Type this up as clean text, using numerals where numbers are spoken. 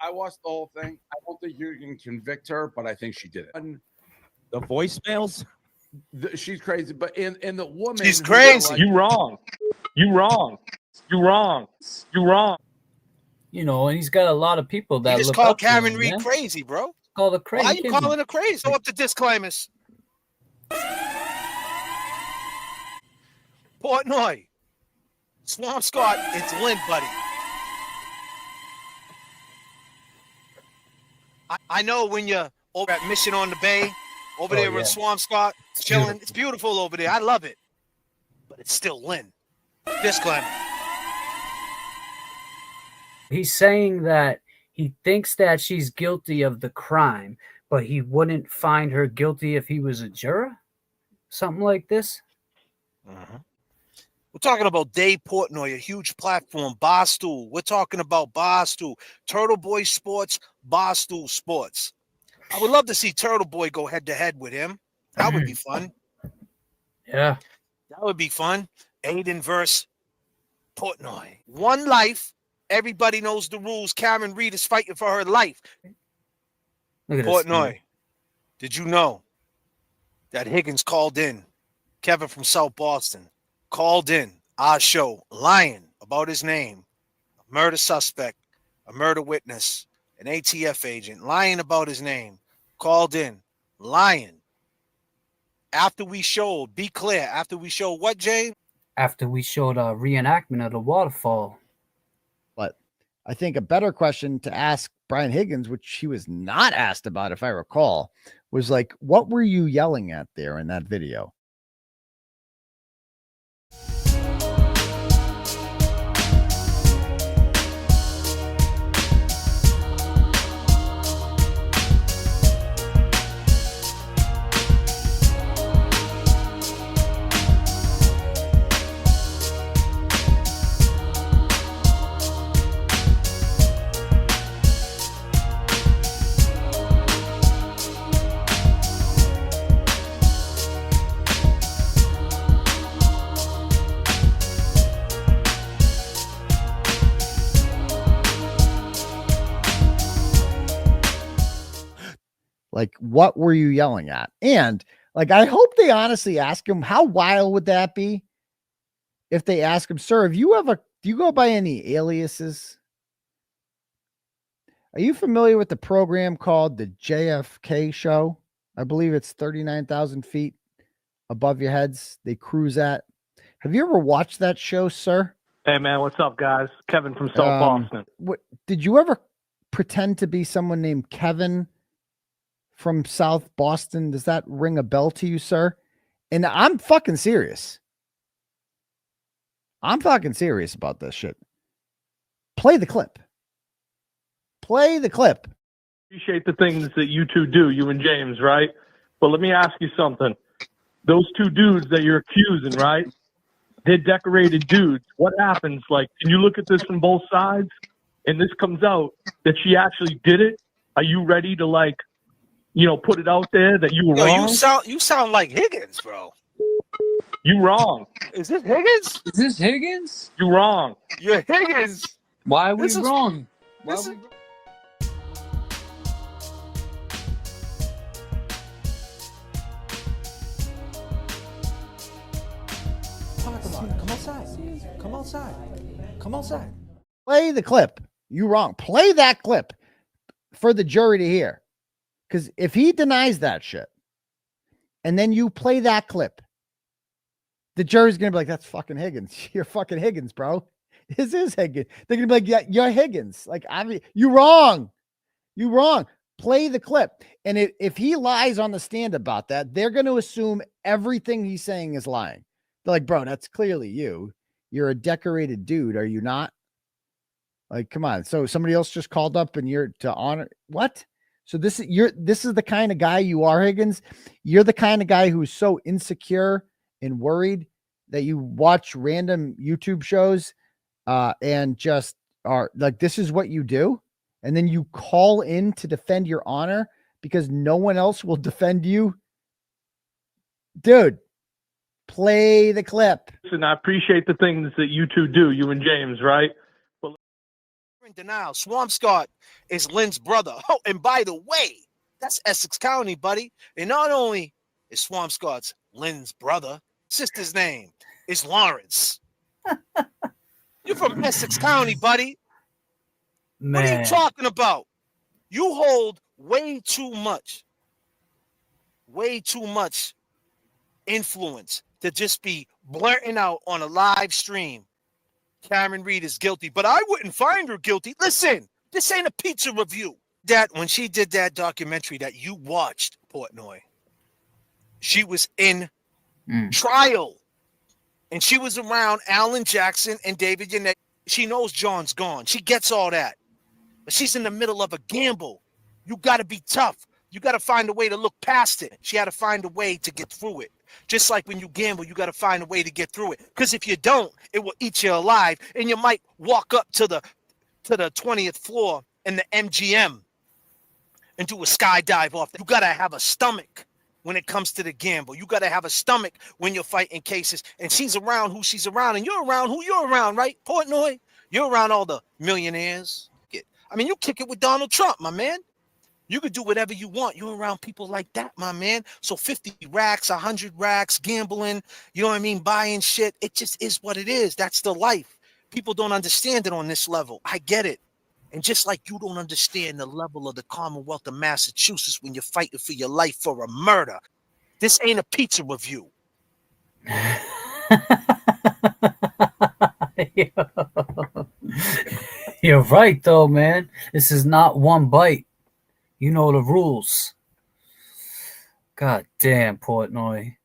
I watched the whole thing. I don't think you can convict her, but I think she did it. And The voicemails? she's crazy, but in the woman, She's crazy. You wrong. You wrong. You wrong. You wrong. You know, and he's got a lot of people that You just look called up to Karen him, Reed man. crazy, bro. Call the crazy. Why are you calling her crazy? Go up to disclaimers. Portnoy. Swamp Scott, it's Lynn, buddy. I know when you're over at Mission on the Bay, over there in Swamp Scott, chilling. It's beautiful over there. I love it. But it's still Lynn. Disclaimer. He's saying that he thinks that she's guilty of the crime, but he wouldn't find her guilty if he was a juror? Something like this? We're talking about Dave Portnoy, a huge platform, Barstool. We're talking about Barstool. Turtle Boy Sports, Barstool Sports. I would love to see Turtle Boy go head-to-head with him. That would be fun. Yeah. That would be fun. Aiden versus Portnoy. One life. Everybody knows the rules. Karen Reed is fighting for her life. Look at Portnoy, this. did you know that Higgins called in? Kevin from South Boston called in our show, lying about his name, a murder suspect, a murder witness, an ATF agent, lying about his name, called in, lying. After we showed, be clear, after we showed what, James? After we showed a reenactment of the waterfall. But I think a better question to ask Brian Higgins, which he was not asked about, if I recall, was like, what were you yelling at there in that video? Like, what were you yelling at? And like, I hope they honestly ask him, how wild would that be if they ask him, sir, do you go by any aliases? Are you familiar with the program called the J.F.K. show? I believe it's 39,000 feet above your heads. They cruise at. Have you ever watched that show, sir? Hey, man, what's up, guys? Kevin from South Boston. Did you ever pretend to be someone named Kevin from South Boston? Does that ring a bell to you, sir? And I'm fucking serious. I'm fucking serious about this shit. Play the clip. Play the clip. Appreciate the things that you two do, you and James, right? But let me ask you something. Those two dudes that you're accusing, right? They're decorated dudes. What happens? Like, can you look at this from both sides? And this comes out that she actually did it. Are you ready to, like, you know, put it out there that you were wrong? You sound like Higgins, bro. You wrong. Is this Higgins? Is this Higgins? You wrong. You're Higgins. Why are we wrong? Talk about it. Come outside. Come outside. Come outside. Play the clip. You wrong. Play that clip for the jury to hear. Because if he denies that shit, and then you play that clip, the jury's going to be like, that's fucking Higgins. You're fucking Higgins, bro. This is Higgins. They're going to be like, yeah, you're Higgins. Like, I mean, you wrong. You wrong. Play the clip. And if he lies on the stand about that, they're going to assume everything he's saying is lying. They're like, bro, that's clearly you. You're a decorated dude. Are you not? Like, come on. So somebody else just called up and you're to honor what? So this is the kind of guy you are, Higgins. You're the kind of guy who's so insecure and worried that you watch random YouTube shows and just are like, this is what you do. And then you call in to defend your honor because no one else will defend you. Dude, play the clip. Listen, I appreciate the things that you two do, you and James, right? in denial. Swampscott is Lynn's brother. Oh, and by the way, that's Essex County, buddy. And not only is Swampscott's Lynn's brother, sister's name is Lawrence. You're from Essex County, buddy. What are you Man, talking about? You hold way too much influence to just be blurting out on a live stream. Karen Reed is guilty, but I wouldn't find her guilty. Listen, this ain't a pizza review. That when she did that documentary that you watched, Portnoy, she was in trial. And she was around Alan Jackson and David Yannet. She knows John's gone. She gets all that. But she's in the middle of a gamble. You got to be tough. You got to find a way to look past it. She had to find a way to get through it. Just like when you gamble, you got to find a way to get through it. Because if you don't, it will eat you alive. And you might walk up to the 20th floor in the MGM and do a skydive off. You got to have a stomach when it comes to the gamble. You got to have a stomach when you're fighting cases. And she's around who she's around, and you're around who you're around, right, Portnoy? You're around all the millionaires. I mean, you kick it with Donald Trump, my man. You could do whatever you want. You're around people like that, my man. So 50 racks, 100 racks, gambling, you know what I mean, buying shit. It just is what it is. That's the life. People don't understand it on this level. I get it. And just like you don't understand the level of the Commonwealth of Massachusetts when you're fighting for your life for a murder, this ain't a pizza review. You're right, though, man. This is not one bite. You know the rules. God damn, Portnoy.